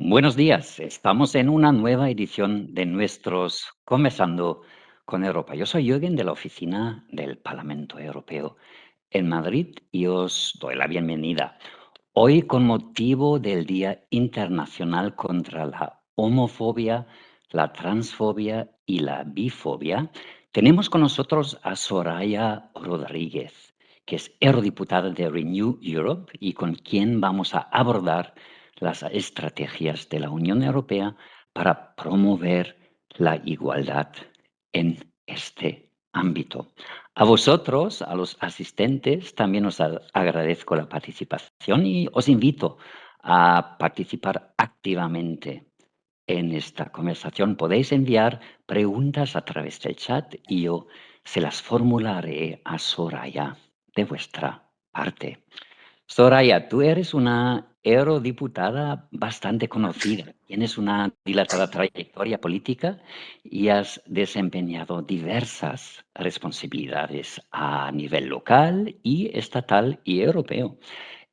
Buenos días, estamos en una nueva edición de nuestros Conversando con Europa. Yo soy Jürgen de la oficina del Parlamento Europeo en Madrid y os doy la bienvenida. Hoy, con motivo del Día Internacional contra la Homofobia, la Transfobia y la Bifobia, tenemos con nosotros a Soraya Rodríguez, que es eurodiputada de Renew Europe y con quien vamos a abordar las estrategias de la Unión Europea para promover la igualdad en este ámbito. A vosotros, a los asistentes, también os agradezco la participación y os invito a participar activamente en esta conversación. Podéis enviar preguntas a través del chat y yo se las formularé a Soraya de vuestra parte. Soraya, tú eres una eurodiputada bastante conocida. Tienes una dilatada trayectoria política y has desempeñado diversas responsabilidades a nivel local y estatal y europeo,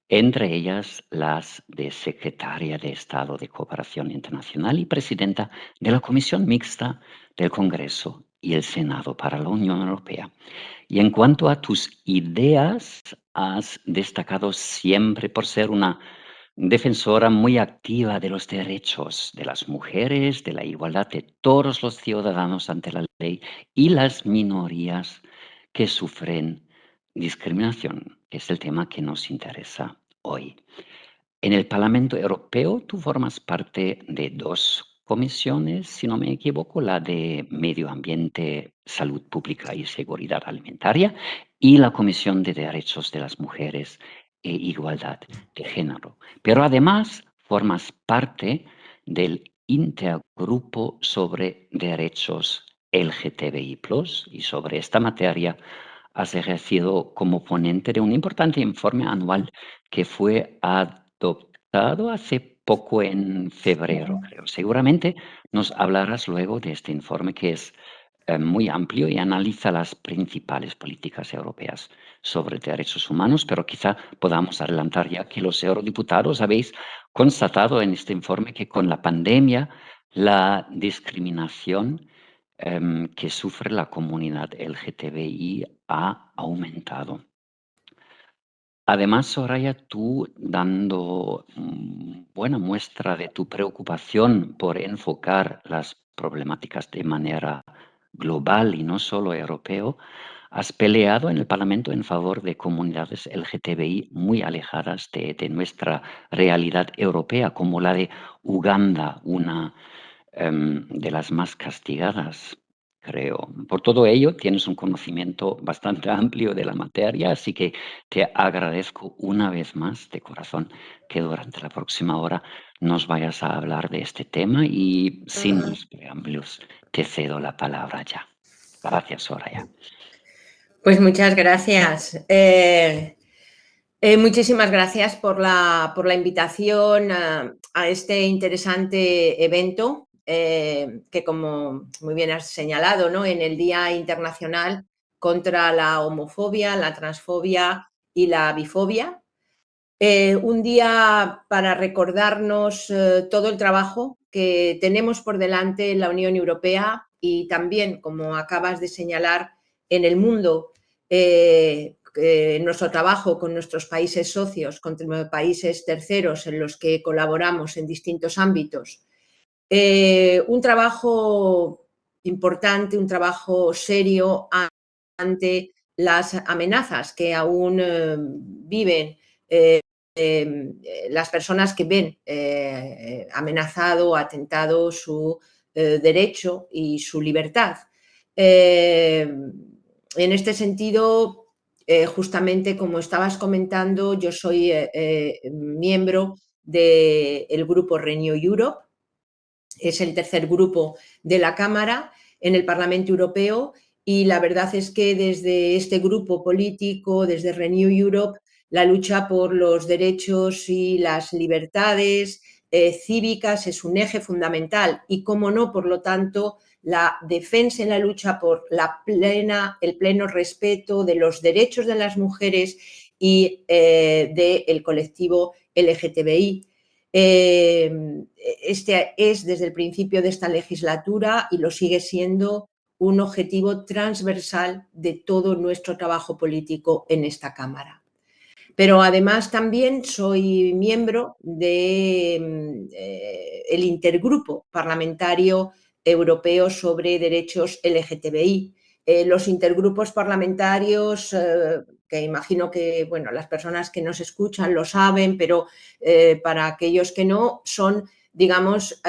entre ellas las de secretaria de Estado de Cooperación Internacional y presidenta de la Comisión Mixta del Congreso y el Senado para la Unión Europea. Y en cuanto a tus ideas, has destacado siempre por ser una defensora muy activa de los derechos de las mujeres, de la igualdad de todos los ciudadanos ante la ley y las minorías que sufren discriminación, que es el tema que nos interesa hoy. En el Parlamento Europeo tú formas parte de dos comisiones, si no me equivoco, la de Medio Ambiente, Salud Pública y Seguridad Alimentaria y la Comisión de Derechos de las Mujeres e Igualdad de Género. Pero además formas parte del Intergrupo sobre Derechos LGTBI+, y sobre esta materia has ejercido como ponente de un importante informe anual que fue adoptado hace poco en febrero, creo. Seguramente nos hablarás luego de este informe que es muy amplio y analiza las principales políticas europeas sobre derechos humanos, pero quizá podamos adelantar ya que los eurodiputados habéis constatado en este informe que con la pandemia la discriminación que sufre la comunidad LGTBI ha aumentado. Además, Soraya, tú dando buena muestra de tu preocupación por enfocar las problemáticas de manera global y no solo europeo, has peleado en el Parlamento en favor de comunidades LGTBI muy alejadas de nuestra realidad europea, como la de Uganda, una de las más castigadas, creo. Por todo ello, tienes un conocimiento bastante amplio de la materia, así que te agradezco una vez más de corazón que durante la próxima hora nos vayas a hablar de este tema y sin más preámbulos, te cedo la palabra ya. Gracias, Soraya. Pues muchas gracias. Muchísimas gracias por la invitación a este interesante evento que, como muy bien has señalado, ¿no? En el Día Internacional contra la Homofobia, la Transfobia y la Bifobia. Un día para recordarnos todo el trabajo que tenemos por delante en la Unión Europea y también, como acabas de señalar, en el mundo, nuestro trabajo con nuestros países socios, con países terceros en los que colaboramos en distintos ámbitos. Un trabajo importante, un trabajo serio ante las amenazas que aún viven las personas que ven amenazado, atentado su derecho y su libertad. En este sentido, justamente como estabas comentando, yo soy miembro del grupo Renew Europe, es el tercer grupo de la Cámara en el Parlamento Europeo y la verdad es que desde este grupo político, desde Renew Europe, la lucha por los derechos y las libertades cívicas es un eje fundamental y, cómo no, por lo tanto, la defensa y la lucha por el pleno respeto de los derechos de las mujeres y del colectivo LGTBI. Este es desde el principio de esta legislatura y lo sigue siendo un objetivo transversal de todo nuestro trabajo político en esta Cámara. Pero además también soy miembro del intergrupo parlamentario europeo sobre derechos LGTBI. Los intergrupos parlamentarios, que imagino que bueno, las personas que nos escuchan lo saben, pero para aquellos que no, son, digamos,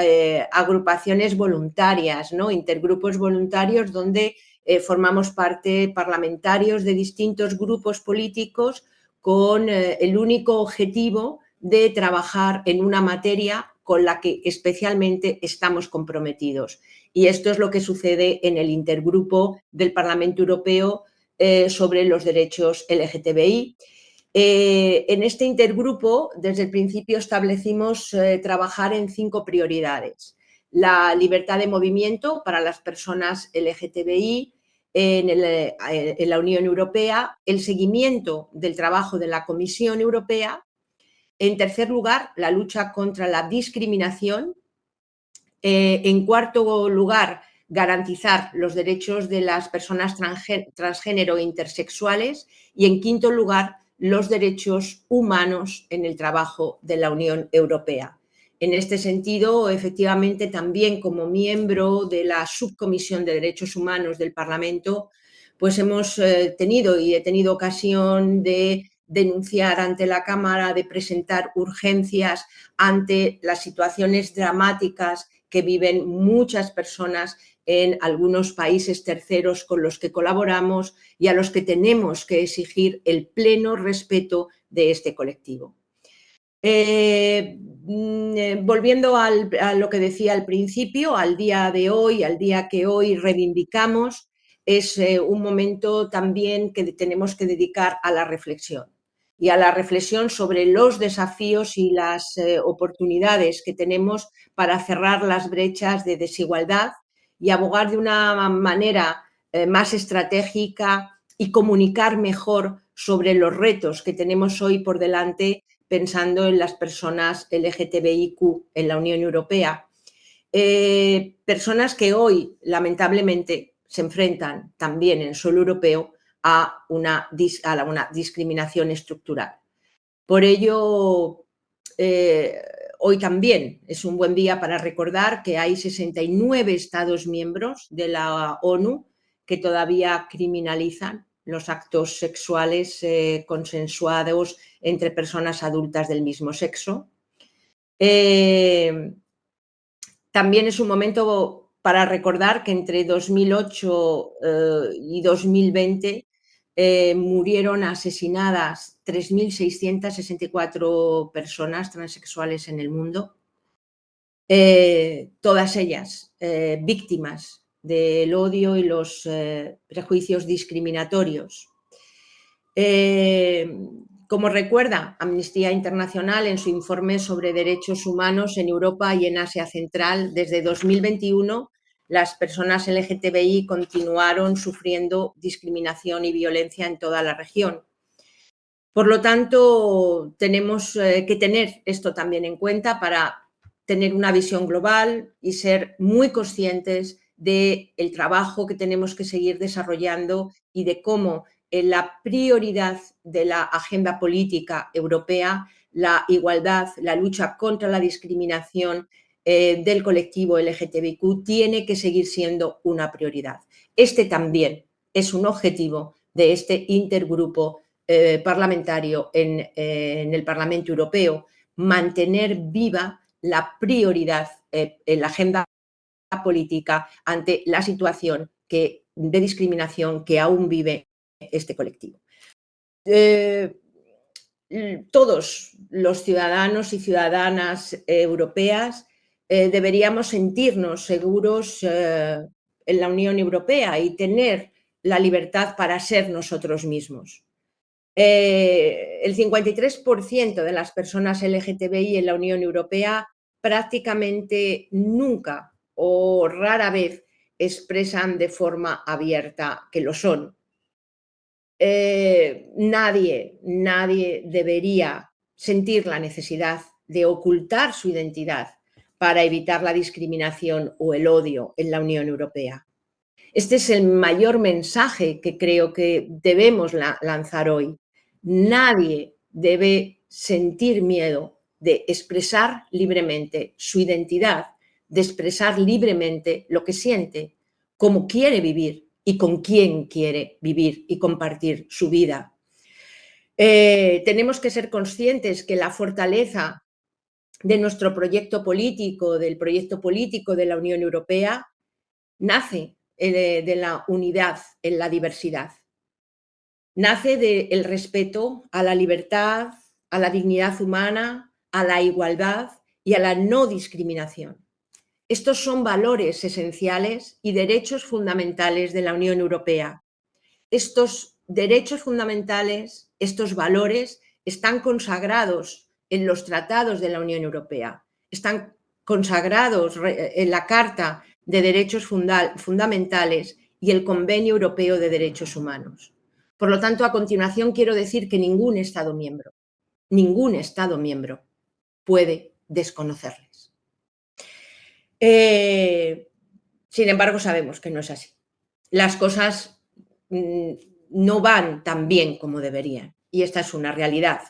agrupaciones voluntarias, ¿no? Intergrupos voluntarios donde formamos parte parlamentarios de distintos grupos políticos con el único objetivo de trabajar en una materia con la que especialmente estamos comprometidos. Y esto es lo que sucede en el intergrupo del Parlamento Europeo sobre los derechos LGTBI. En este intergrupo, desde el principio, establecimos trabajar en 5 prioridades. La libertad de movimiento para las personas LGTBI, en la Unión Europea, el seguimiento del trabajo de la Comisión Europea. En tercer lugar, la lucha contra la discriminación. En cuarto lugar, garantizar los derechos de las personas transgénero e intersexuales. Y en quinto lugar, los derechos humanos en el trabajo de la Unión Europea. En este sentido, efectivamente, también como miembro de la Subcomisión de Derechos Humanos del Parlamento, pues hemos tenido y he tenido ocasión de denunciar ante la Cámara, de presentar urgencias ante las situaciones dramáticas que viven muchas personas en algunos países terceros con los que colaboramos y a los que tenemos que exigir el pleno respeto de este colectivo. Volviendo a lo que decía al principio, al día de hoy, al día que hoy reivindicamos, es un momento también que tenemos que dedicar a la reflexión y a la reflexión sobre los desafíos y las oportunidades que tenemos para cerrar las brechas de desigualdad y abogar de una manera más estratégica y comunicar mejor sobre los retos que tenemos hoy por delante pensando en las personas LGTBIQ en la Unión Europea. Personas que hoy, lamentablemente, se enfrentan también en suelo europeo a una discriminación estructural. Por ello, hoy también es un buen día para recordar que hay 69 Estados miembros de la ONU que todavía criminalizan los actos sexuales consensuados entre personas adultas del mismo sexo. También es un momento para recordar que entre 2008 y 2020 murieron asesinadas 3.664 personas transexuales en el mundo, todas ellas víctimas del odio y los prejuicios discriminatorios. Como recuerda Amnistía Internacional en su informe sobre derechos humanos en Europa y en Asia Central, desde 2021 las personas LGTBI continuaron sufriendo discriminación y violencia en toda la región. Por lo tanto, tenemos que tener esto también en cuenta para tener una visión global y ser muy conscientes del trabajo que tenemos que seguir desarrollando y de cómo la prioridad de la agenda política europea, la igualdad, la lucha contra la discriminación del colectivo LGTBIQ tiene que seguir siendo una prioridad. Este también es un objetivo de este intergrupo parlamentario en el Parlamento Europeo, mantener viva la prioridad en la agenda política ante la situación de discriminación que aún vive este colectivo. Todos los ciudadanos y ciudadanas europeas deberíamos sentirnos seguros en la Unión Europea y tener la libertad para ser nosotros mismos. El 53% de las personas LGTBI en la Unión Europea prácticamente nunca o rara vez expresan de forma abierta que lo son. Nadie debería sentir la necesidad de ocultar su identidad para evitar la discriminación o el odio en la Unión Europea. Este es el mayor mensaje que creo que debemos lanzar hoy. Nadie debe sentir miedo de expresar libremente su identidad, de expresar libremente lo que siente, cómo quiere vivir y con quién quiere vivir y compartir su vida. Tenemos que ser conscientes que la fortaleza de nuestro proyecto político, del proyecto político de la Unión Europea, nace de la unidad en la diversidad. Nace del respeto a la libertad, a la dignidad humana, a la igualdad y a la no discriminación. Estos son valores esenciales y derechos fundamentales de la Unión Europea. Estos derechos fundamentales, estos valores, están consagrados en los tratados de la Unión Europea, están consagrados en la Carta de Derechos Fundamentales y el Convenio Europeo de Derechos Humanos. Por lo tanto, a continuación quiero decir que ningún Estado miembro puede desconocerles. Sin embargo, sabemos que no es así. Las cosas no van tan bien como deberían, y esta es una realidad.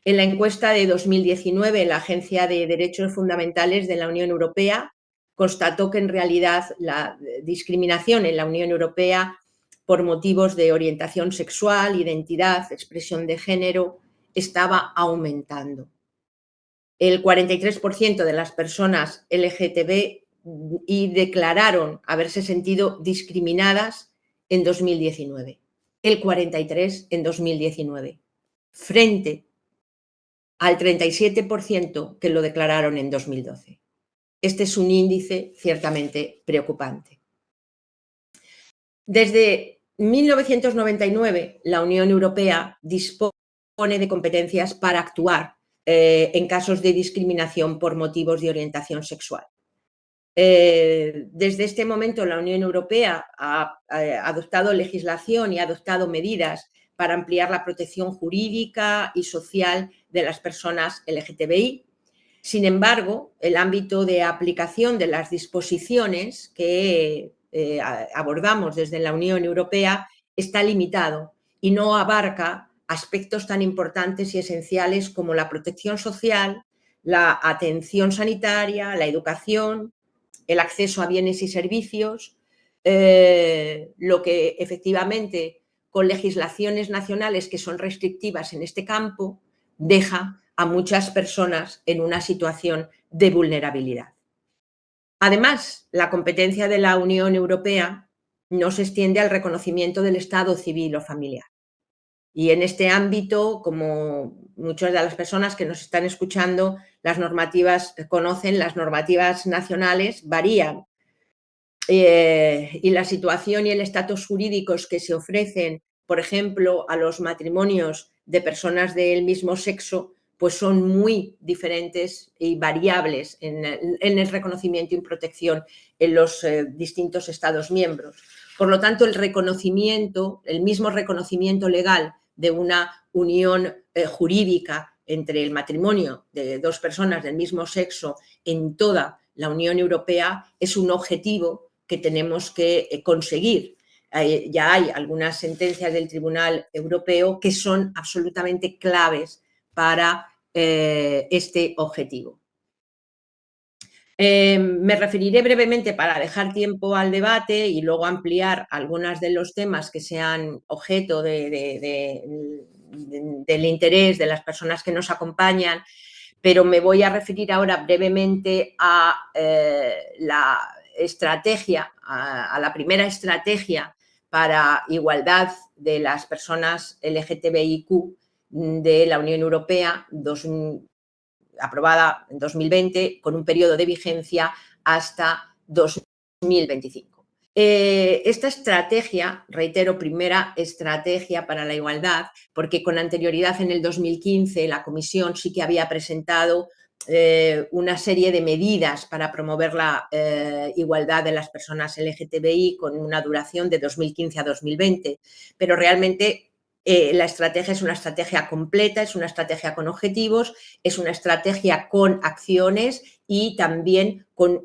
En la encuesta de 2019, la Agencia de Derechos Fundamentales de la Unión Europea constató que en realidad la discriminación en la Unión Europea por motivos de orientación sexual, identidad, expresión de género, estaba aumentando. El 43% de las personas LGTBI declararon haberse sentido discriminadas en 2019. El 43% en 2019, frente al 37% que lo declararon en 2012. Este es un índice ciertamente preocupante. Desde 1999, la Unión Europea dispone de competencias para actuar en casos de discriminación por motivos de orientación sexual. Desde este momento, la Unión Europea ha adoptado legislación y ha adoptado medidas para ampliar la protección jurídica y social de las personas LGTBI. Sin embargo, el ámbito de aplicación de las disposiciones que abordamos desde la Unión Europea está limitado y no abarca aspectos tan importantes y esenciales como la protección social, la atención sanitaria, la educación, el acceso a bienes y servicios, lo que efectivamente con legislaciones nacionales que son restrictivas en este campo deja a muchas personas en una situación de vulnerabilidad. Además, la competencia de la Unión Europea no se extiende al reconocimiento del estado civil o familiar. Y en este ámbito, como muchas de las personas que nos están escuchando, las normativas conocen, las normativas nacionales varían. Y la situación y el estatus jurídicos que se ofrecen, por ejemplo, a los matrimonios de personas del mismo sexo, pues son muy diferentes y variables en el reconocimiento y protección en los distintos Estados miembros. Por lo tanto, el reconocimiento, el mismo reconocimiento legal de una unión jurídica entre el matrimonio de dos personas del mismo sexo en toda la Unión Europea es un objetivo que tenemos que conseguir. Ya hay algunas sentencias del Tribunal Europeo que son absolutamente claves para este objetivo. Me referiré brevemente para dejar tiempo al debate y luego ampliar algunos de los temas que sean objeto del interés de las personas que nos acompañan, pero me voy a referir ahora brevemente a la estrategia, a la primera estrategia para igualdad de las personas LGTBIQ de la Unión Europea, aprobada en 2020, con un periodo de vigencia hasta 2025. Esta estrategia, reitero, primera estrategia para la igualdad, porque con anterioridad en el 2015 la Comisión sí que había presentado una serie de medidas para promover la igualdad de las personas LGTBI con una duración de 2015 a 2020, pero realmente La estrategia es una estrategia completa, es una estrategia con objetivos, es una estrategia con acciones y también con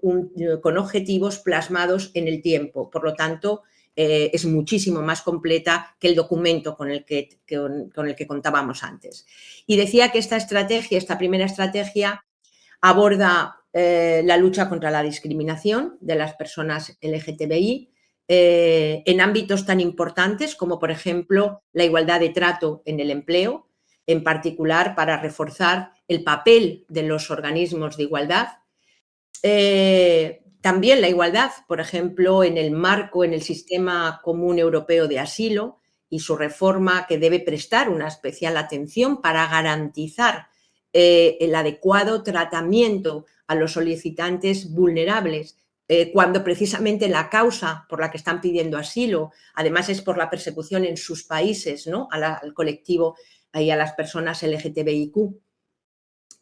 objetivos plasmados en el tiempo. Por lo tanto, es muchísimo más completa que el documento con el que contábamos antes. Y decía que esta estrategia, esta primera estrategia, aborda la lucha contra la discriminación de las personas LGTBI en ámbitos tan importantes como, por ejemplo, la igualdad de trato en el empleo, en particular para reforzar el papel de los organismos de igualdad. También la igualdad, por ejemplo, en el marco, en el sistema común europeo de asilo y su reforma, que debe prestar una especial atención para garantizar el adecuado tratamiento a los solicitantes vulnerables, cuando precisamente la causa por la que están pidiendo asilo, además es por la persecución en sus países, ¿no? Al colectivo y a las personas LGTBIQ.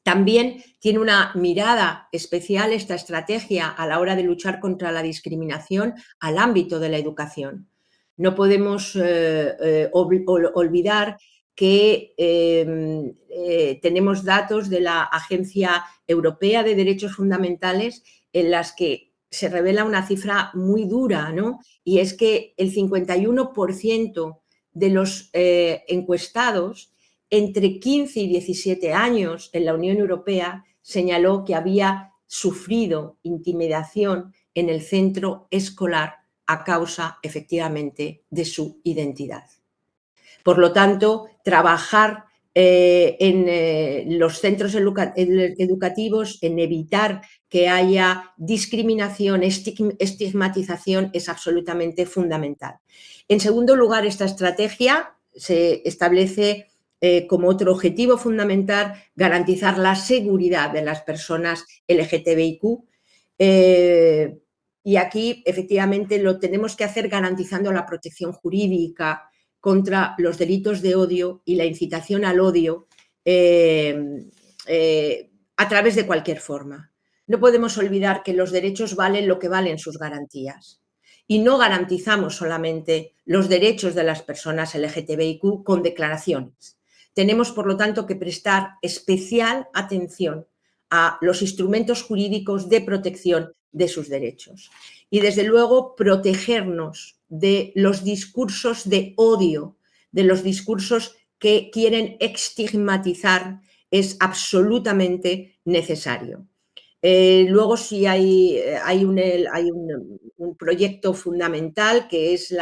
También tiene una mirada especial esta estrategia a la hora de luchar contra la discriminación al ámbito de la educación. No podemos olvidar que tenemos datos de la Agencia Europea de Derechos Fundamentales en las que se revela una cifra muy dura, ¿no? Y es que el 51% de los encuestados entre 15 y 17 años en la Unión Europea señaló que había sufrido intimidación en el centro escolar a causa, efectivamente, de su identidad. Por lo tanto, trabajar en los centros educativos, en evitar que haya discriminación, estigmatización, es absolutamente fundamental. En segundo lugar, esta estrategia se establece como otro objetivo fundamental garantizar la seguridad de las personas LGTBIQ. Y aquí, efectivamente, lo tenemos que hacer garantizando la protección jurídica contra los delitos de odio y la incitación al odio a través de cualquier forma. No podemos olvidar que los derechos valen lo que valen sus garantías. Y no garantizamos solamente los derechos de las personas LGTBIQ con declaraciones. Tenemos, por lo tanto, que prestar especial atención a los instrumentos jurídicos de protección de sus derechos. Y, desde luego, protegernos de los discursos de odio, de los discursos que quieren estigmatizar, es absolutamente necesario. Luego sí hay un proyecto fundamental que es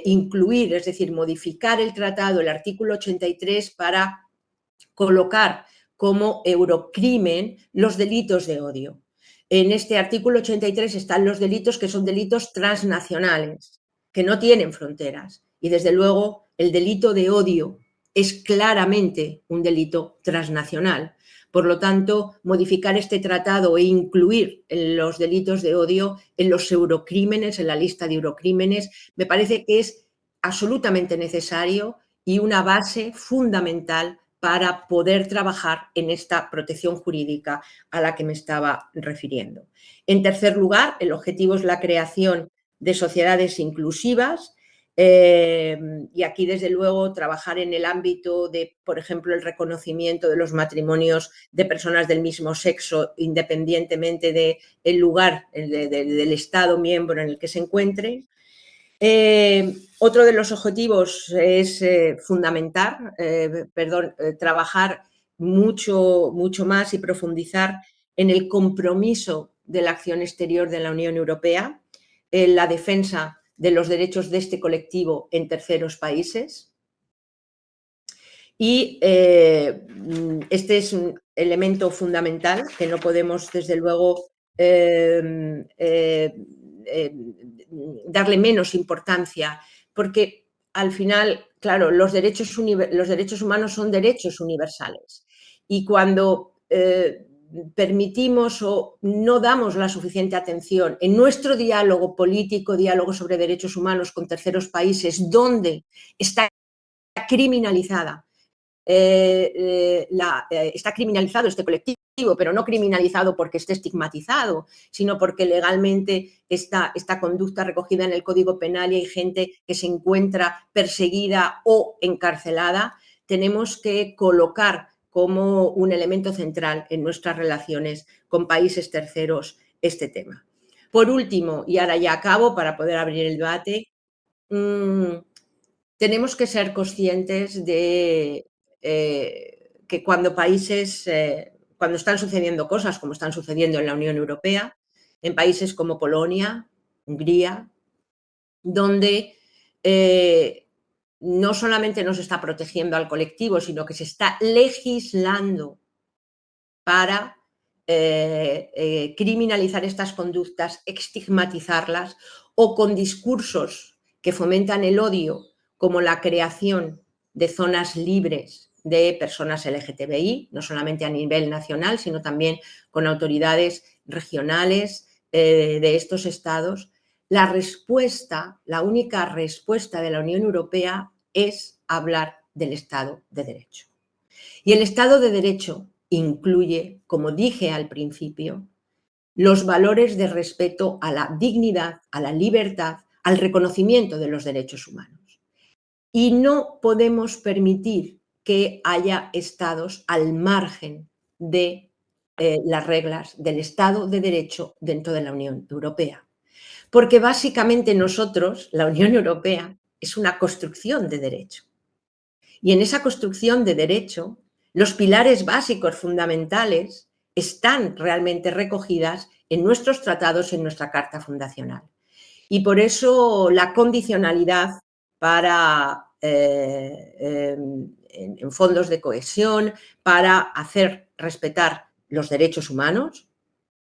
incluir, es decir, modificar el tratado, el artículo 83, para colocar como eurocrimen los delitos de odio. En este artículo 83 están los delitos que son delitos transnacionales, que no tienen fronteras. Y, desde luego, el delito de odio es claramente un delito transnacional. Por lo tanto, modificar este tratado e incluir los delitos de odio en los eurocrímenes, en la lista de eurocrímenes, me parece que es absolutamente necesario y una base fundamental para poder trabajar en esta protección jurídica a la que me estaba refiriendo. En tercer lugar, el objetivo es la creación de sociedades inclusivas. Y aquí, desde luego, trabajar en el ámbito de, por ejemplo, el reconocimiento de los matrimonios de personas del mismo sexo, independientemente del lugar, del Estado miembro en el que se encuentren. Otro de los objetivos es trabajar mucho más y profundizar en el compromiso de la acción exterior de la Unión Europea, en la defensa de los derechos de este colectivo en terceros países. Y este es un elemento fundamental que no podemos, desde luego, darle menos importancia, porque al final, claro, los derechos humanos son derechos universales. Y cuando permitimos o no damos la suficiente atención en nuestro diálogo político, diálogo sobre derechos humanos con terceros países, donde está criminalizada está criminalizado este colectivo, pero no criminalizado porque esté estigmatizado, sino porque legalmente esta conducta recogida en el Código Penal y hay gente que se encuentra perseguida o encarcelada, tenemos que colocar como un elemento central en nuestras relaciones con países terceros este tema. Por último, y ahora ya acabo para poder abrir el debate, tenemos que ser conscientes de que cuando están sucediendo cosas como están sucediendo en la Unión Europea, en países como Polonia, Hungría, donde no solamente no se está protegiendo al colectivo, sino que se está legislando para criminalizar estas conductas, estigmatizarlas o con discursos que fomentan el odio, como la creación de zonas libres de personas LGTBI, no solamente a nivel nacional, sino también con autoridades regionales de estos estados. La única respuesta de la Unión Europea es hablar del Estado de Derecho. Y el Estado de Derecho incluye, como dije al principio, los valores de respeto a la dignidad, a la libertad, al reconocimiento de los derechos humanos. Y no podemos permitir que haya estados al margen de las reglas del Estado de Derecho dentro de la Unión Europea. Porque básicamente nosotros, la Unión Europea, es una construcción de derecho. Y en esa construcción de derecho, los pilares básicos fundamentales están realmente recogidas en nuestros tratados, en nuestra Carta Fundacional. Y por eso la condicionalidad para en fondos de cohesión, para hacer respetar los derechos humanos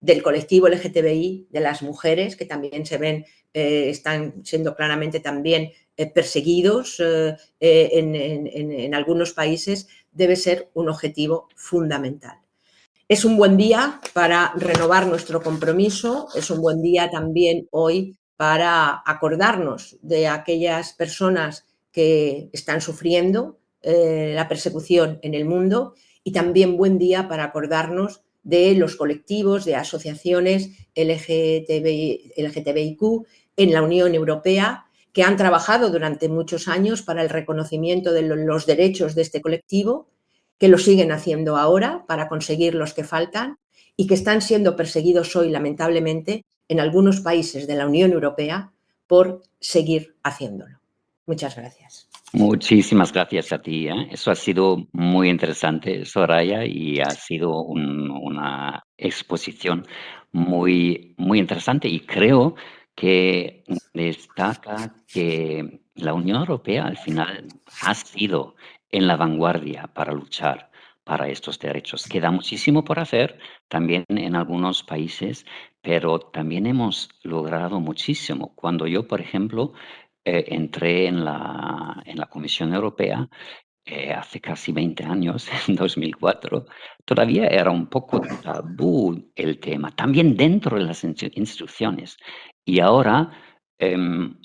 del colectivo LGTBI, de las mujeres que también se ven, están siendo claramente también perseguidos en algunos países, debe ser un objetivo fundamental. Es un buen día para renovar nuestro compromiso, es un buen día también hoy para acordarnos de aquellas personas que están sufriendo la persecución en el mundo y también buen día para acordarnos de los colectivos, de asociaciones LGTBIQ en la Unión Europea que han trabajado durante muchos años para el reconocimiento de los derechos de este colectivo, que lo siguen haciendo ahora para conseguir los que faltan y que están siendo perseguidos hoy, lamentablemente, en algunos países de la Unión Europea por seguir haciéndolo. Muchas gracias. Muchísimas gracias a ti, ¿eh? Eso ha sido muy interesante, Soraya, y ha sido una exposición muy, muy interesante. Y creo que destaca que la Unión Europea al final ha sido en la vanguardia para luchar para estos derechos. Queda muchísimo por hacer también en algunos países, pero también hemos logrado muchísimo. Cuando yo, por ejemplo, entré en la Comisión Europea hace casi 20 años, en 2004, todavía era un poco tabú el tema, también dentro de las instituciones. Y ahora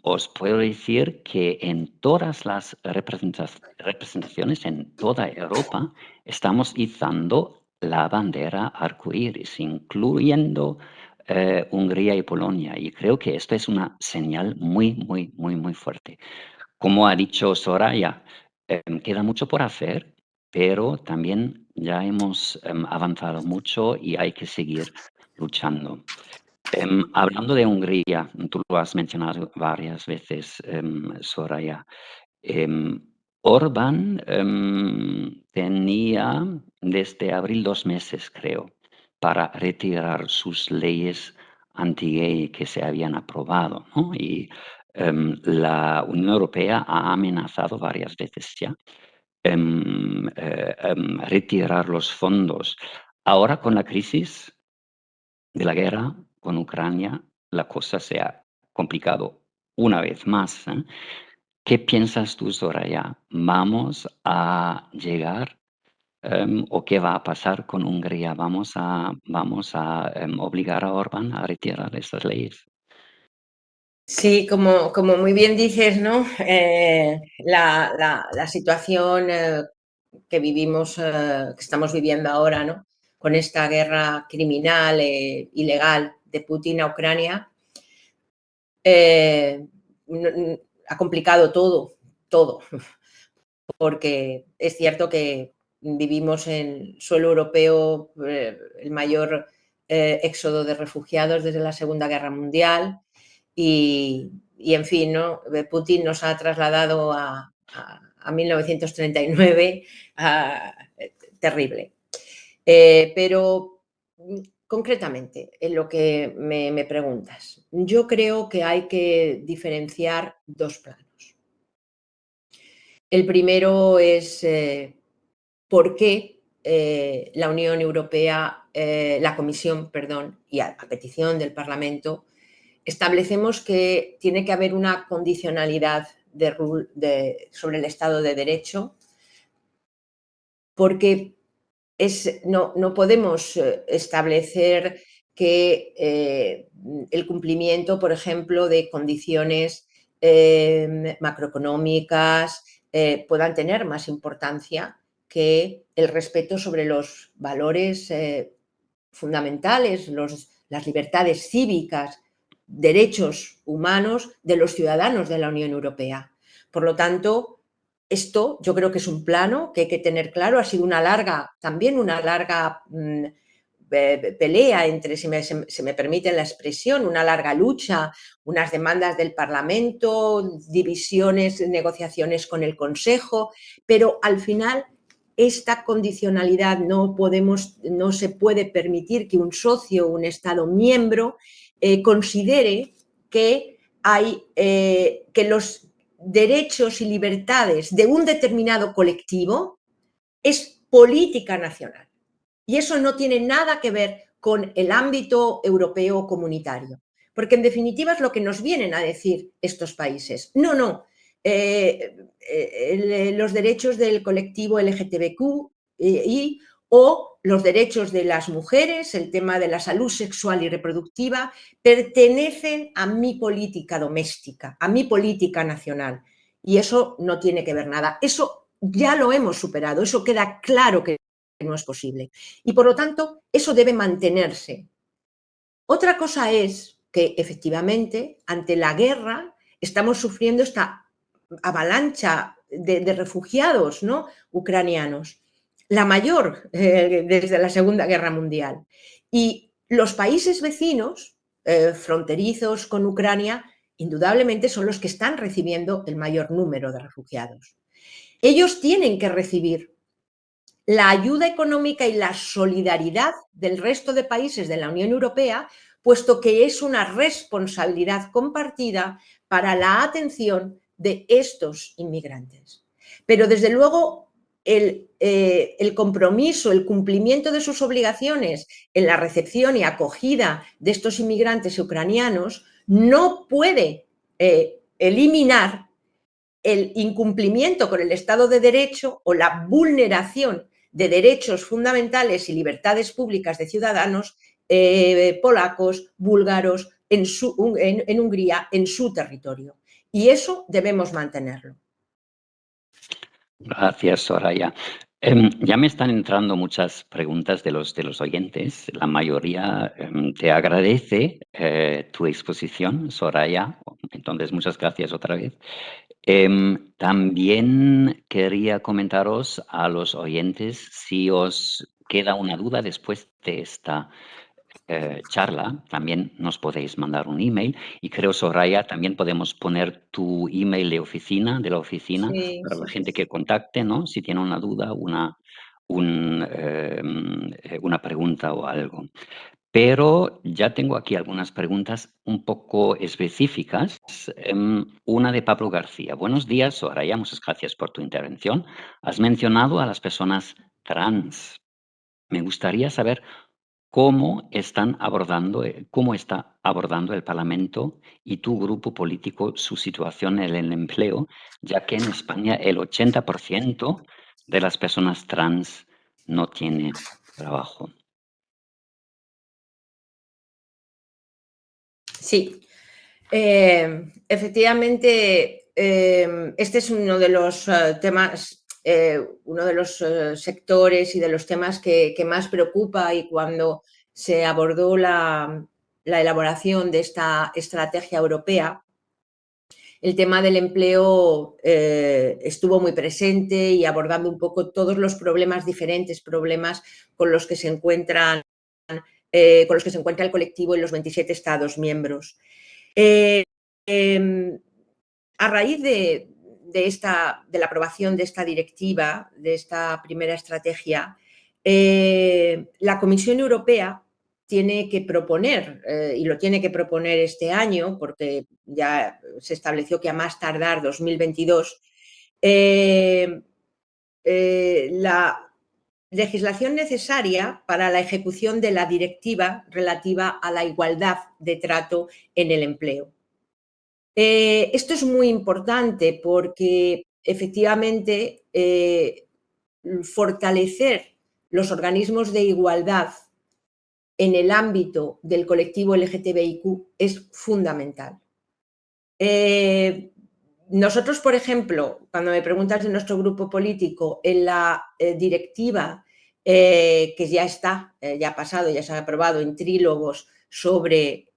os puedo decir que en todas las representaciones en toda Europa estamos izando la bandera arcoíris, incluyendo Hungría y Polonia. Y creo que esto es una señal muy, muy, muy, muy fuerte. Como ha dicho Soraya, queda mucho por hacer, pero también ya hemos avanzado mucho y hay que seguir luchando. Hablando de Hungría, tú lo has mencionado varias veces, Soraya. Em, Orbán tenía desde abril 2 meses, creo, para retirar sus leyes anti-gay que se habían aprobado, ¿no? Y la Unión Europea ha amenazado varias veces ya retirar los fondos. Ahora con la crisis de la guerra con Ucrania, la cosa se ha complicado una vez más, ¿eh? ¿Qué piensas tú, Soraya? ¿Vamos a llegar o qué va a pasar con Hungría? ¿Vamos a obligar a Orbán a retirar estas leyes? Sí, como muy bien dices, ¿no? La situación que vivimos, que estamos viviendo ahora, ¿no? Con esta guerra criminal ilegal de Putin a Ucrania, ha complicado todo, todo, porque es cierto que vivimos en suelo europeo el mayor éxodo de refugiados desde la Segunda Guerra Mundial y en fin, ¿no? Putin nos ha trasladado a 1939, terrible. Pero concretamente, en lo que me preguntas, yo creo que hay que diferenciar dos planos. El primero es por qué la Unión Europea, la Comisión, perdón, y a petición del Parlamento, establecemos que tiene que haber una condicionalidad sobre el Estado de Derecho, porque no podemos establecer que el cumplimiento, por ejemplo, de condiciones macroeconómicas puedan tener más importancia que el respeto sobre los valores fundamentales, las libertades cívicas, derechos humanos de los ciudadanos de la Unión Europea. Por lo tanto, esto yo creo que es un plano que hay que tener claro. Ha sido también una larga pelea entre, si me permiten la expresión, una larga lucha, unas demandas del Parlamento, divisiones, negociaciones con el Consejo, pero al final esta condicionalidad no se puede permitir que un socio, un Estado miembro, considere que que los derechos y libertades de un determinado colectivo es política nacional. Y eso no tiene nada que ver con el ámbito europeo comunitario. Porque en definitiva es lo que nos vienen a decir estos países. No, los derechos del colectivo LGTBQ o los derechos de las mujeres, el tema de la salud sexual y reproductiva, pertenecen a mi política doméstica, a mi política nacional. Y eso no tiene que ver nada. Eso ya lo hemos superado, eso queda claro que no es posible. Y por lo tanto, eso debe mantenerse. Otra cosa es que efectivamente, ante la guerra, estamos sufriendo esta avalancha de refugiados, ¿no?, ucranianos, la mayor desde la Segunda Guerra Mundial. Y los países vecinos, fronterizos con Ucrania, indudablemente son los que están recibiendo el mayor número de refugiados. Ellos tienen que recibir la ayuda económica y la solidaridad del resto de países de la Unión Europea, puesto que es una responsabilidad compartida para la atención de estos inmigrantes. Pero desde luego el compromiso, el cumplimiento de sus obligaciones en la recepción y acogida de estos inmigrantes ucranianos no puede eliminar el incumplimiento con el Estado de Derecho o la vulneración de derechos fundamentales y libertades públicas de ciudadanos polacos, búlgaros, en Hungría, en su territorio. Y eso debemos mantenerlo. Gracias, Soraya. Ya me están entrando muchas preguntas de los oyentes. La mayoría te agradece tu exposición, Soraya. Entonces, muchas gracias otra vez. También quería comentaros a los oyentes si os queda una duda después de esta charla, también nos podéis mandar un email y creo, Soraya, también podemos poner tu email de la oficina Sí, para la sí, sí. gente que contacte, ¿no? Si tiene una duda, una pregunta o algo. Pero ya tengo aquí algunas preguntas un poco específicas. Una de Pablo García. Buenos días, Soraya, muchas gracias por tu intervención. Has mencionado a las personas trans. Me gustaría saber cómo está abordando el Parlamento y tu grupo político su situación en el empleo, ya que en España el 80% de las personas trans no tiene trabajo. Sí, efectivamente, este es uno de los temas uno de los sectores y de los temas que más preocupa, y cuando se abordó la elaboración de esta estrategia europea, el tema del empleo estuvo muy presente y abordando un poco todos los problemas, diferentes problemas con los que se encuentran, con los que se encuentra el colectivo en los 27 Estados miembros. Eh, eh, a raíz de la aprobación de esta directiva, de esta primera estrategia, la Comisión Europea tiene que proponer, y lo tiene que proponer este año, porque ya se estableció que a más tardar 2022, la legislación necesaria para la ejecución de la directiva relativa a la igualdad de trato en el empleo. Esto es muy importante porque efectivamente fortalecer los organismos de igualdad en el ámbito del colectivo LGTBIQ es fundamental. Nosotros, por ejemplo, cuando me preguntas de nuestro grupo político, en la directiva que ya está, ya ha pasado, ya se ha aprobado en trílogos sobre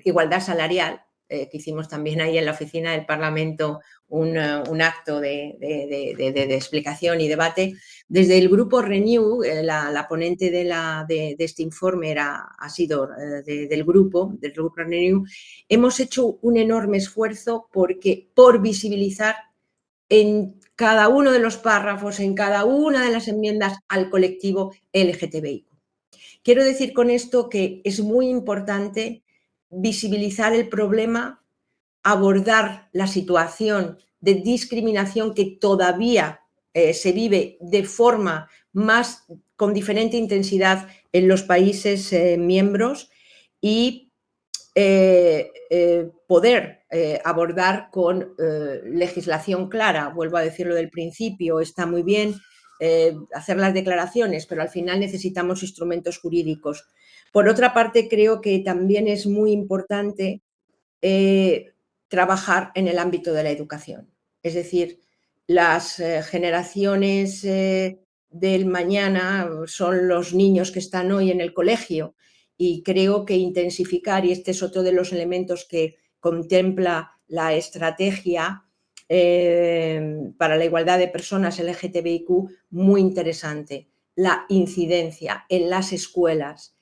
igualdad salarial, que hicimos también ahí en la oficina del Parlamento un acto de explicación y debate. Desde el grupo Renew, la ponente de este informe ha sido del grupo Renew. Hemos hecho un enorme esfuerzo por visibilizar en cada uno de los párrafos, en cada una de las enmiendas al colectivo LGTBI. Quiero decir con esto que es muy importante visibilizar el problema, abordar la situación de discriminación que todavía se vive de forma más con diferente intensidad en los países miembros, y poder abordar con legislación clara. Vuelvo a decirlo del principio, está muy bien hacer las declaraciones, pero al final necesitamos instrumentos jurídicos. Por otra parte, creo que también es muy importante trabajar en el ámbito de la educación. Es decir, las generaciones del mañana son los niños que están hoy en el colegio, y creo que intensificar, y este es otro de los elementos que contempla la estrategia para la igualdad de personas LGTBIQ, muy interesante, la incidencia en las escuelas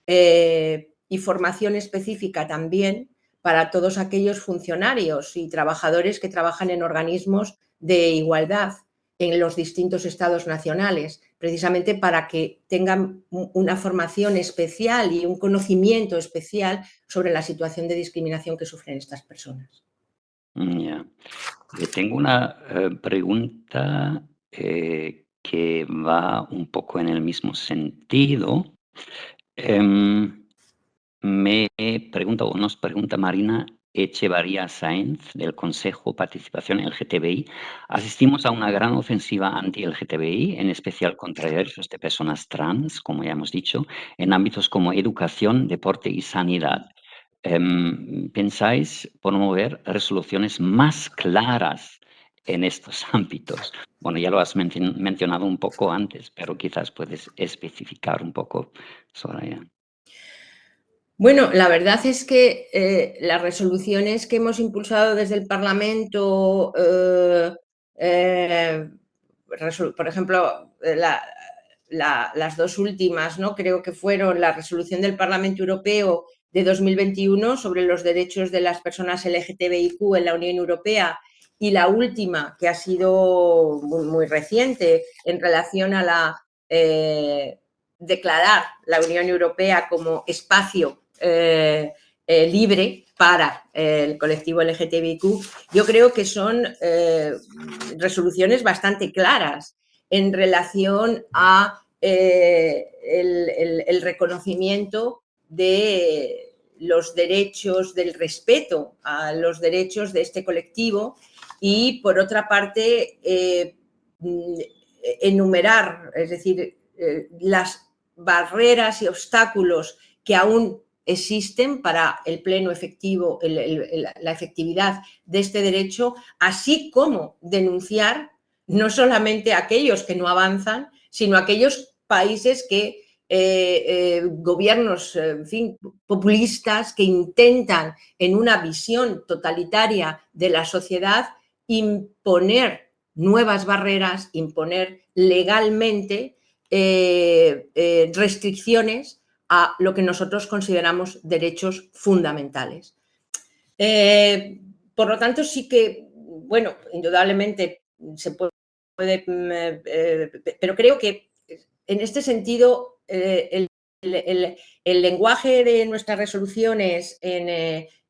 y formación específica también para todos aquellos funcionarios y trabajadores que trabajan en organismos de igualdad en los distintos estados nacionales, precisamente para que tengan una formación especial y un conocimiento especial sobre la situación de discriminación que sufren estas personas. Ya. Tengo una pregunta que va un poco en el mismo sentido. Em, nos pregunta Marina Echevarría Sáenz, del Consejo Participación LGTBI. Asistimos a una gran ofensiva anti-LGTBI, en especial contra derechos de personas trans, como ya hemos dicho, en ámbitos como educación, deporte y sanidad. ¿Pensáis promover resoluciones más claras en estos ámbitos? Bueno, ya lo has mencionado un poco antes, pero quizás puedes especificar un poco, Soraya. Bueno, la verdad es que las resoluciones que hemos impulsado desde el Parlamento, eh, por ejemplo, las dos últimas, ¿no? Creo que fueron la resolución del Parlamento Europeo de 2021 sobre los derechos de las personas LGTBIQ en la Unión Europea, y la última, que ha sido muy, muy reciente, en relación a declarar la Unión Europea como espacio libre para el colectivo LGTBIQ. Yo creo que son resoluciones bastante claras en relación a el reconocimiento de los derechos, del respeto a los derechos de este colectivo, y por otra parte enumerar, es decir, las barreras y obstáculos que aún existen para el pleno efectivo, la efectividad de este derecho, así como denunciar no solamente aquellos que no avanzan, sino aquellos países que gobiernos, en fin, populistas que intentan en una visión totalitaria de la sociedad imponer nuevas barreras, imponer legalmente restricciones a lo que nosotros consideramos derechos fundamentales. Por lo tanto, sí que, bueno, indudablemente se puede, pero creo que en este sentido el lenguaje de nuestras resoluciones en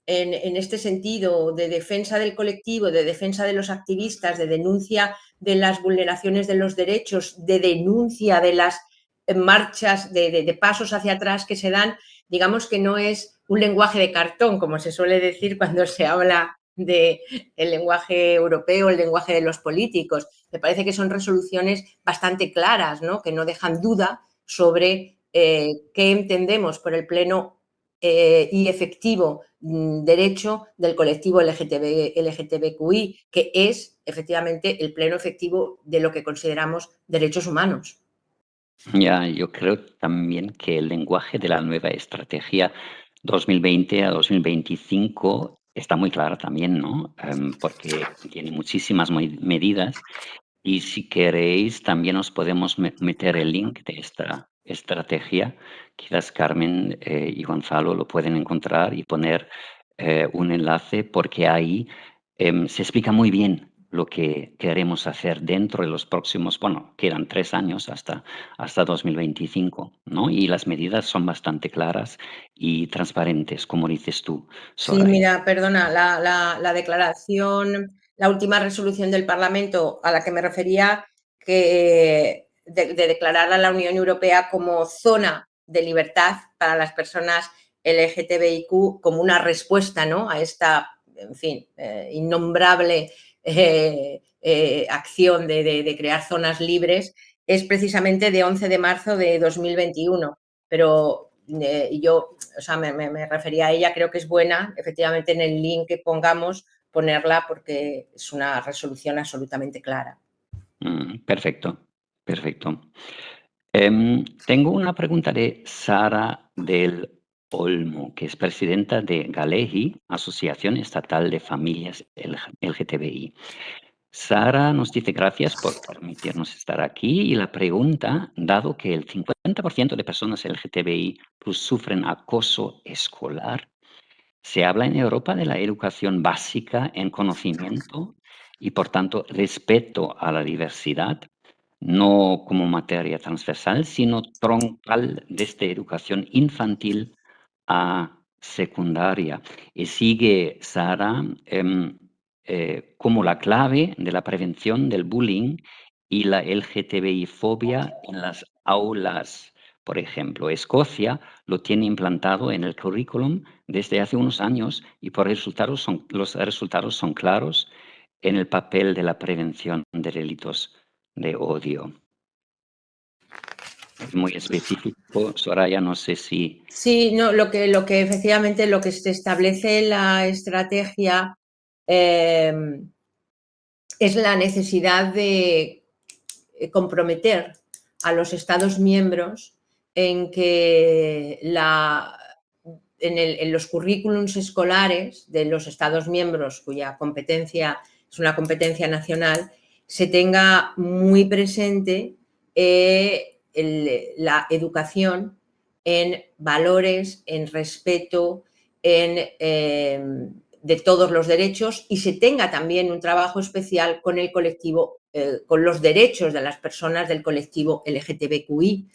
este sentido de defensa del colectivo, de defensa de los activistas, de denuncia de las vulneraciones de los derechos, de denuncia de las marchas, de pasos hacia atrás que se dan, digamos que no es un lenguaje de cartón, como se suele decir cuando se habla del lenguaje europeo, el lenguaje de los políticos. Me parece que son resoluciones bastante claras, ¿no? Que no dejan duda sobre qué entendemos por el pleno y efectivo derecho del colectivo LGTBQI, que es efectivamente el pleno efectivo de lo que consideramos derechos humanos. Ya, yo creo también que el lenguaje de la nueva estrategia 2020 a 2025 está muy clara también, ¿no? Porque contiene muchísimas medidas y si queréis también os podemos meter el link de esta estrategia. Quizás Carmen y Gonzalo lo pueden encontrar y poner un enlace porque ahí se explica muy bien lo que queremos hacer dentro de los próximos, bueno, quedan 3 años hasta 2025, ¿no? Y las medidas son bastante claras y transparentes, como dices tú, Sí, Soraya. mira, perdona, la declaración, la última resolución del Parlamento a la que me refería, que de declarar a la Unión Europea como zona de libertad para las personas LGTBIQ como una respuesta, ¿no? A esta, en fin, innombrable acción de crear zonas libres, es precisamente de 11 de marzo de 2021. Pero yo, o sea, me refería a ella, creo que es buena, efectivamente en el link que pongamos ponerla porque es una resolución absolutamente clara. Perfecto, perfecto. Tengo una pregunta de Sara del Olmo, que es presidenta de GALEGI, Asociación Estatal de Familias LGTBI. Sara nos dice gracias por permitirnos estar aquí y la pregunta, dado que el 50% de personas LGTBI pues, sufren acoso escolar, se habla en Europa de la educación básica en conocimiento y, por tanto, respeto a la diversidad, no como materia transversal, sino troncal desde educación infantil a secundaria. Y sigue Sara como la clave de la prevención del bullying y la LGTBI-fobia en las aulas. Por ejemplo, Escocia lo tiene implantado en el currículum desde hace unos años y los resultados son claros en el papel de la prevención de delitos de odio. Es muy específico, Soraya, no sé si... Sí, no, lo que efectivamente lo que se establece en la estrategia eh, es la necesidad de comprometer a los Estados miembros en que en los currículums escolares de los Estados miembros cuya competencia es una competencia nacional, se tenga muy presente la educación en valores, en respeto, de todos los derechos y se tenga también un trabajo especial con el colectivo, con los derechos de las personas del colectivo LGTBQI.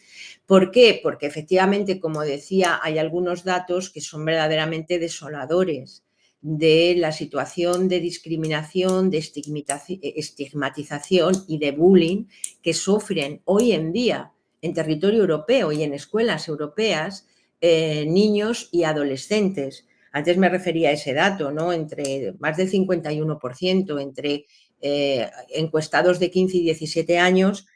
¿Por qué? Porque efectivamente, como decía, hay algunos datos que son verdaderamente desoladores de la situación de discriminación, de estigmatización y de bullying que sufren hoy en día en territorio europeo y en escuelas europeas niños y adolescentes. Antes me refería a ese dato, ¿no? Entre más del 51% entre encuestados de 15 y 17 años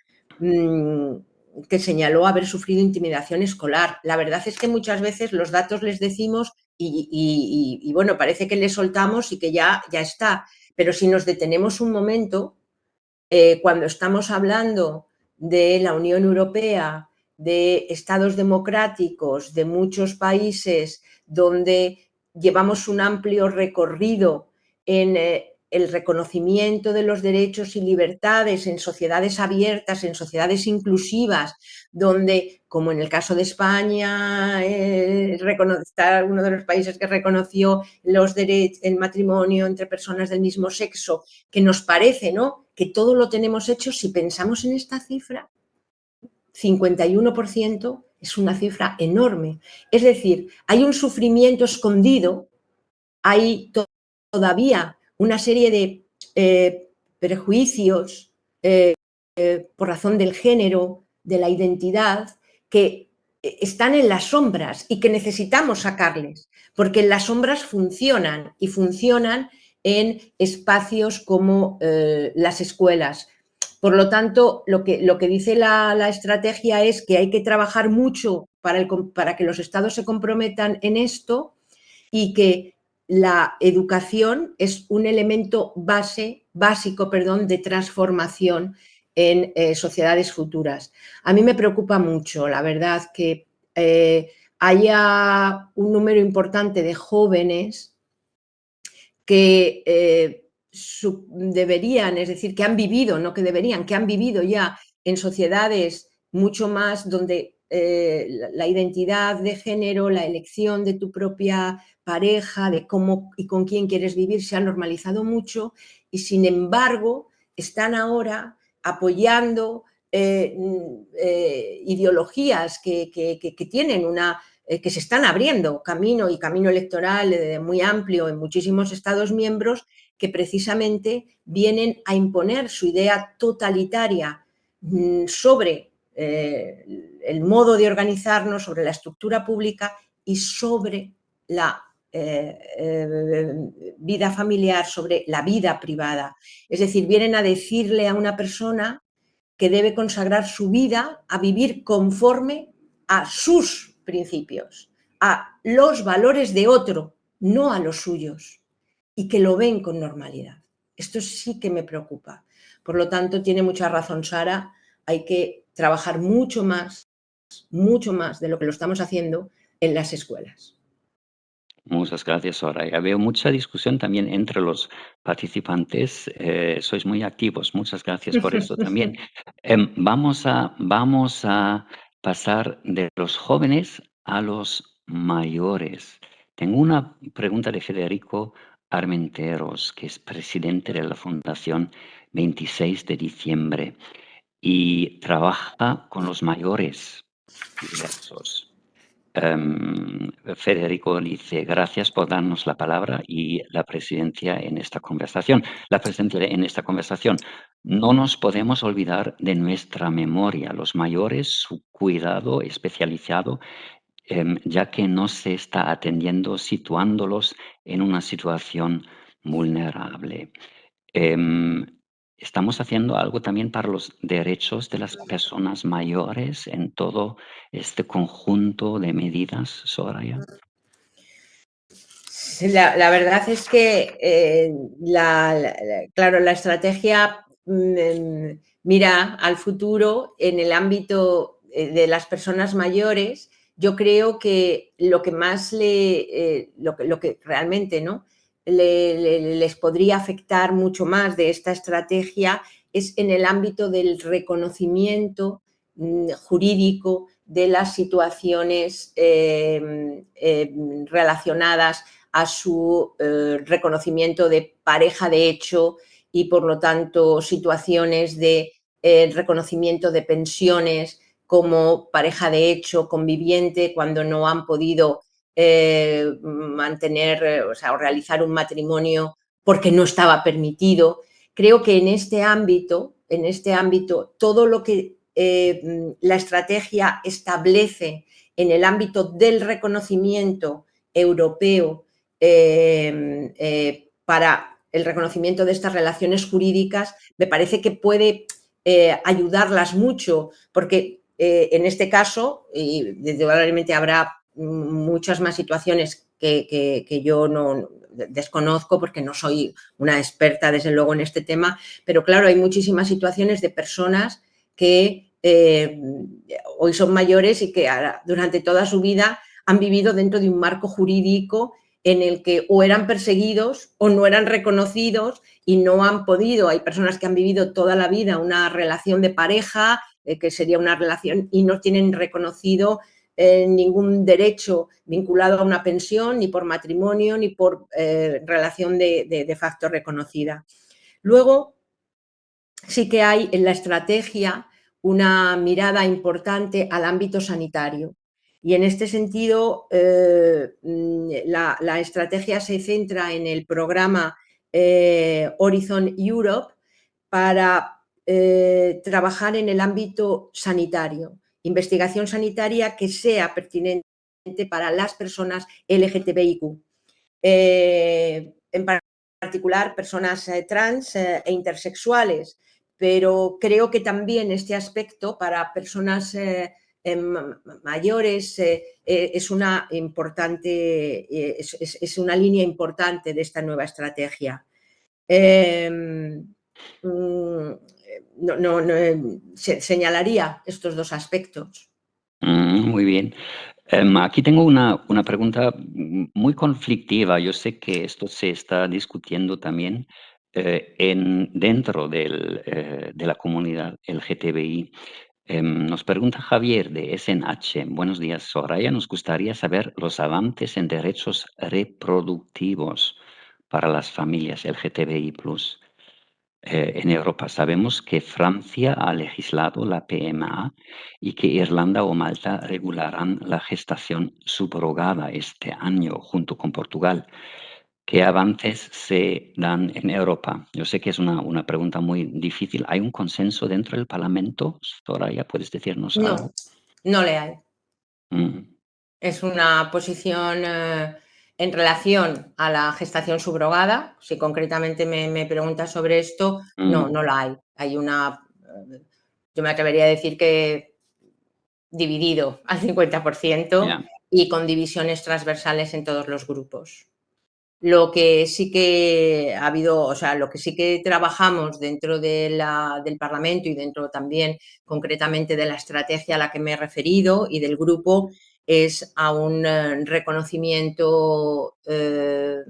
que señaló haber sufrido intimidación escolar. La verdad es que muchas veces los datos les decimos y bueno, parece que les soltamos y que ya está. Pero si nos detenemos un momento, cuando estamos hablando de la Unión Europea, de estados democráticos, de muchos países donde llevamos un amplio recorrido en el reconocimiento de los derechos y libertades en sociedades abiertas, en sociedades inclusivas, donde, como en el caso de España, está uno de los países que reconoció el matrimonio entre personas del mismo sexo, que nos parece, ¿no?, que todo lo tenemos hecho. Si pensamos en esta cifra, 51% es una cifra enorme. Es decir, hay un sufrimiento escondido, hay todavía una serie de prejuicios por razón del género, de la identidad, que están en las sombras y que necesitamos sacarles, porque en las sombras funcionan y funcionan en espacios como las escuelas. Por lo tanto, lo que dice la estrategia es que hay que trabajar mucho para que los estados se comprometan en esto, y que la educación es un elemento básico, de transformación en sociedades futuras. A mí me preocupa mucho, la verdad, que haya un número importante de jóvenes que deberían, es decir, que han vivido, no que deberían, que han vivido ya en sociedades mucho más donde la identidad de género, la elección de tu propia pareja, de cómo y con quién quieres vivir, se ha normalizado mucho, y sin embargo están ahora apoyando ideologías que tienen que se están abriendo camino, y camino electoral muy amplio en muchísimos estados miembros, que precisamente vienen a imponer su idea totalitaria sobre el modo de organizarnos, sobre la estructura pública y sobre la vida familiar, sobre la vida privada. Es decir, vienen a decirle a una persona que debe consagrar su vida a vivir conforme a sus principios, a los valores de otro, no a los suyos, y que lo ven con normalidad. Esto sí que me preocupa. Por lo tanto, tiene mucha razón Sara, hay que trabajar mucho más de lo que lo estamos haciendo en las escuelas. Muchas gracias, Soraya. Veo mucha discusión también entre los participantes. Sois muy activos. Muchas gracias por eso también. Vamos a pasar de los jóvenes a los mayores. Tengo una pregunta de Federico Armenteros, que es presidente de la Fundación 26 de diciembre y trabaja con los mayores diversos. Federico dice, gracias por darnos la palabra y la presencia en esta conversación. No nos podemos olvidar de nuestra memoria, los mayores, su cuidado especializado, ya que no se está atendiendo, situándolos en una situación vulnerable. Em, ¿Estamos haciendo algo también para los derechos de las personas mayores en todo este conjunto de medidas, Soraya? La verdad es que, claro, la estrategia mira al futuro en el ámbito de las personas mayores. Yo creo que lo que más lo que realmente, ¿no?, les podría afectar mucho más de esta estrategia es en el ámbito del reconocimiento jurídico de las situaciones relacionadas a su reconocimiento de pareja de hecho, y por lo tanto situaciones de reconocimiento de pensiones como pareja de hecho conviviente cuando no han podido mantener, o realizar un matrimonio porque no estaba permitido. Creo que en este ámbito, todo lo que la estrategia establece en el ámbito del reconocimiento europeo para el reconocimiento de estas relaciones jurídicas, me parece que puede ayudarlas mucho, porque en este caso, y probablemente habrá muchas más situaciones que yo no desconozco porque no soy una experta, desde luego, en este tema, pero claro, hay muchísimas situaciones de personas que hoy son mayores y que durante toda su vida han vivido dentro de un marco jurídico en el que o eran perseguidos o no eran reconocidos y no han podido. Hay personas que han vivido toda la vida una relación de pareja, que sería una relación, y no tienen reconocido ningún derecho vinculado a una pensión, ni por matrimonio, ni por relación de facto reconocida. Luego, sí que hay en la estrategia una mirada importante al ámbito sanitario. Y en este sentido, la estrategia se centra en el programa Horizon Europe para trabajar en el ámbito sanitario, investigación sanitaria que sea pertinente para las personas LGTBIQ. En particular, personas trans e intersexuales, pero creo que también este aspecto para personas mayores es una importante, es una línea importante de esta nueva estrategia. Señalaría estos dos aspectos. Muy bien. Aquí tengo una pregunta muy conflictiva. Yo sé que esto se está discutiendo también dentro de la comunidad LGTBI. Nos pregunta Javier de SNH. Buenos días, Soraya. Nos gustaría saber los avances en derechos reproductivos para las familias LGTBI+. En Europa sabemos que Francia ha legislado la PMA y que Irlanda o Malta regularán la gestación subrogada este año junto con Portugal. ¿Qué avances se dan en Europa? Yo sé que es una pregunta muy difícil. ¿Hay un consenso dentro del Parlamento? Soraya, ¿puedes decirnos No, algo? no le hay. Mm, Es una posición en relación a la gestación subrogada. Si concretamente me preguntas sobre esto, no, mm, no la hay. Hay una, yo me atrevería a decir que dividido al 50% ya. y con divisiones transversales en todos los grupos. Lo que sí que ha habido, o sea, lo que sí que trabajamos dentro del Parlamento y dentro también concretamente de la estrategia a la que me he referido y del grupo es a un reconocimiento del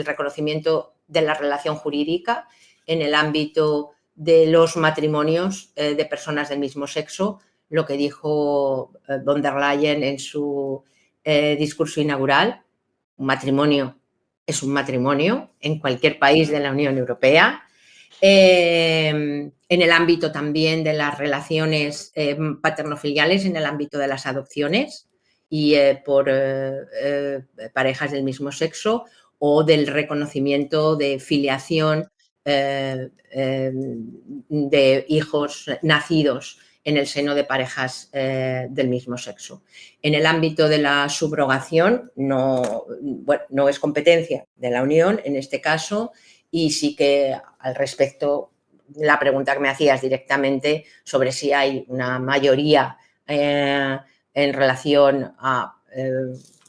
reconocimiento de la relación jurídica en el ámbito de los matrimonios de personas del mismo sexo, lo que dijo von der Leyen en su discurso inaugural. Un matrimonio es un matrimonio en cualquier país de la Unión Europea. En el ámbito también de las relaciones paternofiliales, en el ámbito de las adopciones y por parejas del mismo sexo o del reconocimiento de filiación de hijos nacidos en el seno de parejas del mismo sexo. En el ámbito de la subrogación no, bueno, no es competencia de la Unión en este caso y sí que al respecto la pregunta que me hacías directamente sobre si hay una mayoría en relación a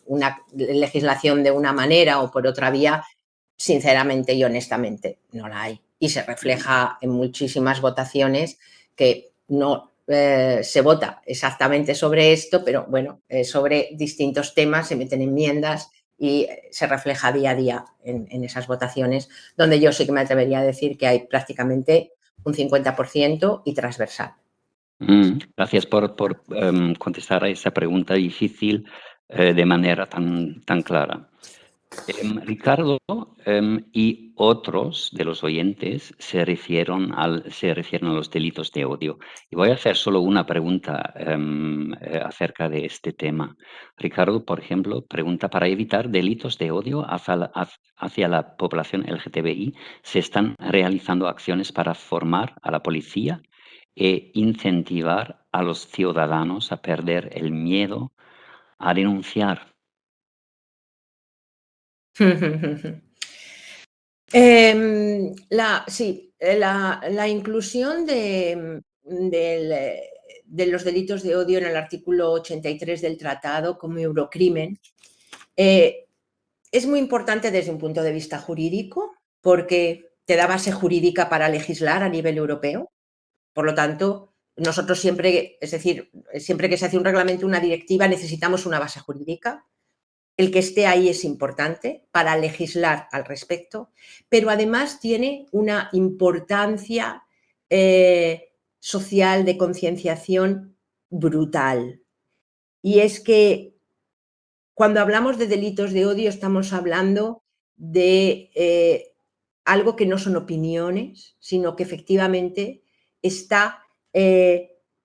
una legislación de una manera o por otra vía, sinceramente y honestamente no la hay. Y se refleja en muchísimas votaciones que no se vota exactamente sobre esto, pero bueno, sobre distintos temas se meten enmiendas y se refleja día a día en esas votaciones, donde yo sí que me atrevería a decir que hay prácticamente un 50% y transversal. Gracias por contestar a esa pregunta difícil de manera tan clara. Ricardo y otros de los oyentes se refieren a los delitos de odio. Y voy a hacer solo una pregunta acerca de este tema. Ricardo, por ejemplo, pregunta, para evitar delitos de odio hacia la población LGTBI, ¿se están realizando acciones para formar a la policía e incentivar a los ciudadanos a perder el miedo a denunciar? Sí, la inclusión de los delitos de odio en el artículo 83 del tratado como eurocrimen. Es muy importante desde un punto de vista jurídico porque te da base jurídica para legislar a nivel europeo. Por lo tanto, nosotros siempre, es decir, siempre que se hace un reglamento, una directiva, necesitamos una base jurídica. El que esté ahí es importante para legislar al respecto, pero además tiene una importancia social de concienciación brutal. Y es que cuando hablamos de delitos de odio estamos hablando de algo que no son opiniones, sino que efectivamente está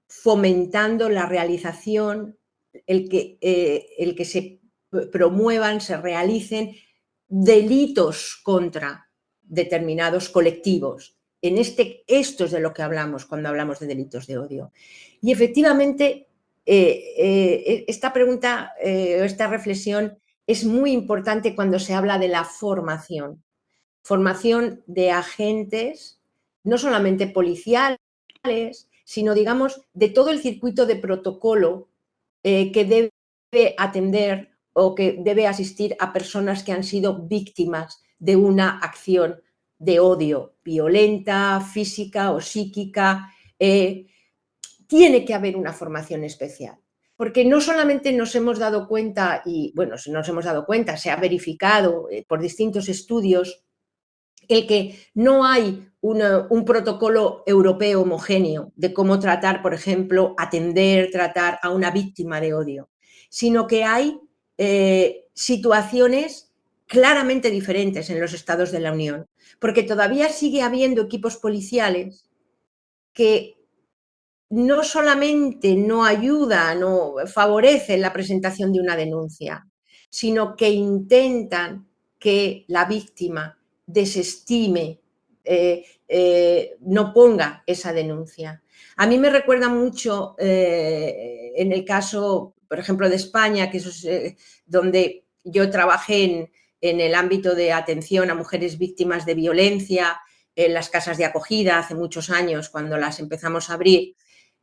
fomentando la realización, el que se promuevan, se realicen delitos contra determinados colectivos. Esto es de lo que hablamos cuando hablamos de delitos de odio. Y efectivamente, esta pregunta, esta reflexión es muy importante cuando se habla de la formación. Formación de agentes, no solamente policiales, sino, digamos, de todo el circuito de protocolo que debe atender o que debe asistir a personas que han sido víctimas de una acción de odio violenta, física o psíquica. Tiene que haber una formación especial, porque no solamente nos hemos dado cuenta, y bueno, si nos hemos dado cuenta, se ha verificado por distintos estudios, el que no hay un protocolo europeo homogéneo de cómo tratar, por ejemplo, tratar a una víctima de odio, sino que hay situaciones claramente diferentes en los estados de la Unión, porque todavía sigue habiendo equipos policiales que no solamente no ayudan o favorecen la presentación de una denuncia, sino que intentan que la víctima desestime, no ponga esa denuncia. A mí me recuerda mucho en el caso, por ejemplo, de España, que es donde yo trabajé en el ámbito de atención a mujeres víctimas de violencia, en las casas de acogida hace muchos años, cuando las empezamos a abrir.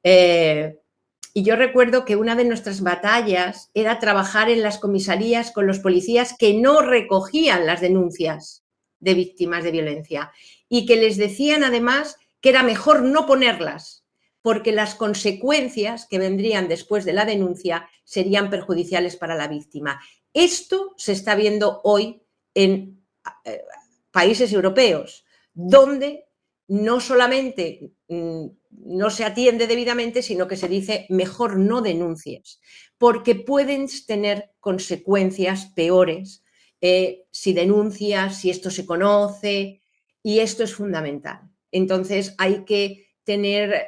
Y yo recuerdo que una de nuestras batallas era trabajar en las comisarías con los policías que no recogían las denuncias de víctimas de violencia y que les decían además que era mejor no ponerlas porque las consecuencias que vendrían después de la denuncia serían perjudiciales para la víctima. Esto se está viendo hoy en países europeos, donde no solamente no se atiende debidamente, sino que se dice mejor no denuncies, porque pueden tener consecuencias peores si denuncias, si esto se conoce, y esto es fundamental. Entonces hay que tener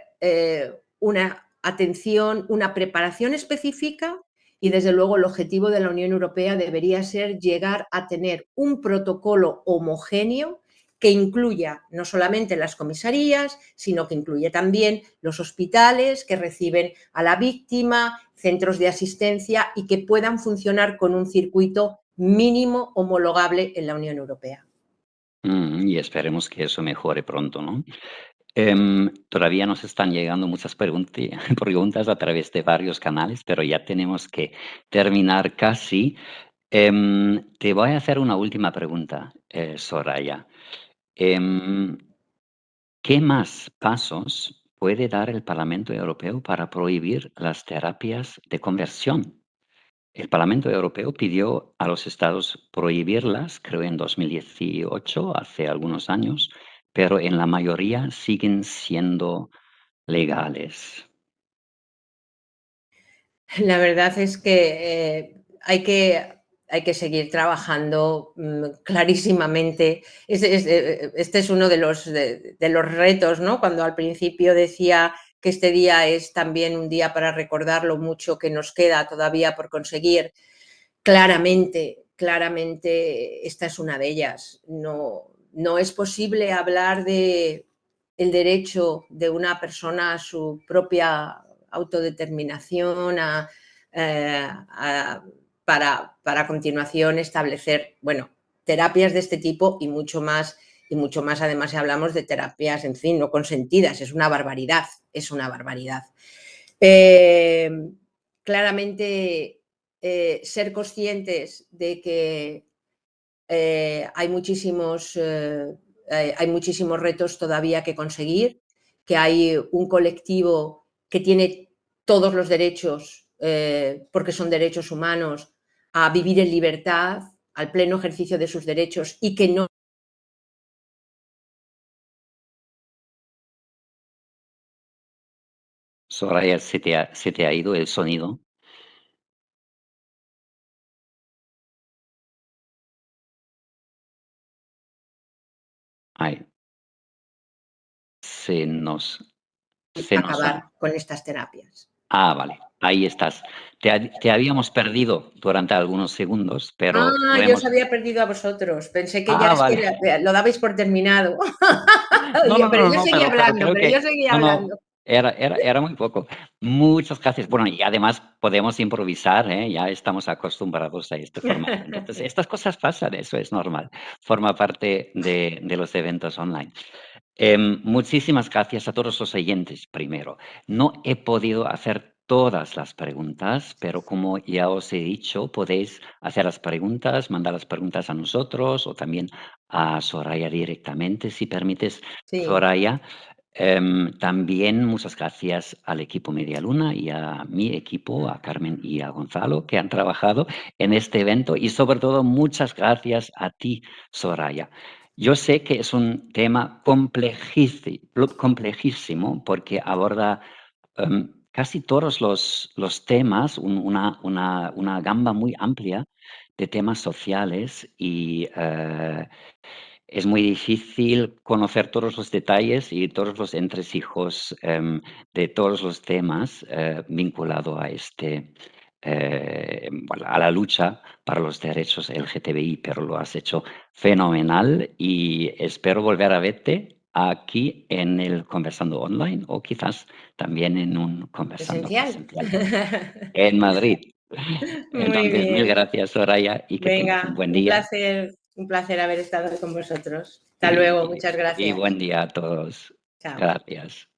una atención, una preparación específica y desde luego el objetivo de la Unión Europea debería ser llegar a tener un protocolo homogéneo que incluya no solamente las comisarías, sino que incluye también los hospitales que reciben a la víctima, centros de asistencia y que puedan funcionar con un circuito mínimo homologable en la Unión Europea. Y esperemos que eso mejore pronto, ¿no? Todavía nos están llegando muchas preguntas a través de varios canales, pero ya tenemos que terminar casi. Te voy a hacer una última pregunta, Soraya. Em, ¿Qué más pasos puede dar el Parlamento Europeo para prohibir las terapias de conversión? El Parlamento Europeo pidió a los estados prohibirlas, creo en 2018, hace algunos años, pero en la mayoría siguen siendo legales. La verdad es que hay que seguir trabajando clarísimamente. Este es uno de los retos, ¿no? Cuando al principio decía que este día es también un día para recordar lo mucho que nos queda todavía por conseguir. Claramente, esta es una de ellas. No es posible hablar de el derecho de una persona a su propia autodeterminación, para a continuación establecer, bueno, terapias de este tipo y mucho más además si hablamos de terapias, en fin, no consentidas, es una barbaridad, es una barbaridad. Claramente, ser conscientes de que hay muchísimos retos todavía que conseguir, que hay un colectivo que tiene todos los derechos, porque son derechos humanos, a vivir en libertad, al pleno ejercicio de sus derechos y que no. Soraya, se te ha ido el sonido. Ay, se nos se nos Acabar ha con estas terapias. vale, ahí estás. Te habíamos perdido durante algunos segundos, pero Ah, lo yo os hemos había perdido a vosotros. Pensé que ya es que vale. lo dabais por terminado. No, no, Pero no, yo no, seguía pero hablando, creo pero yo que seguía no, no, hablando. era muy poco. Muchas gracias. Bueno, y además podemos improvisar, ¿eh? Ya estamos acostumbrados a este formato. Entonces, estas cosas pasan, eso es normal, forma parte de los eventos online. Muchísimas gracias a todos los oyentes, primero. No he podido hacer todas las preguntas, pero como ya os he dicho, podéis hacer las preguntas, mandar las preguntas a nosotros o también a Soraya directamente, si permites, Sí, Soraya. También muchas gracias al equipo Media Luna y a mi equipo, a Carmen y a Gonzalo, que han trabajado en este evento y sobre todo muchas gracias a ti, Soraya. Yo sé que es un tema complejísimo porque aborda casi todos los temas, una gama muy amplia de temas sociales y es muy difícil conocer todos los detalles y todos los entresijos de todos los temas vinculados a bueno, a la lucha para los derechos LGTBI, pero lo has hecho fenomenal y espero volver a verte aquí en el Conversando Online o quizás también en un Conversando esencial. presencial en Madrid. Muy Entonces, mil bien. gracias, Soraya, y que tengas un Venga, buen día. un placer haber estado con vosotros. Hasta luego, Y, muchas y gracias. buen día a todos. Chao. Gracias.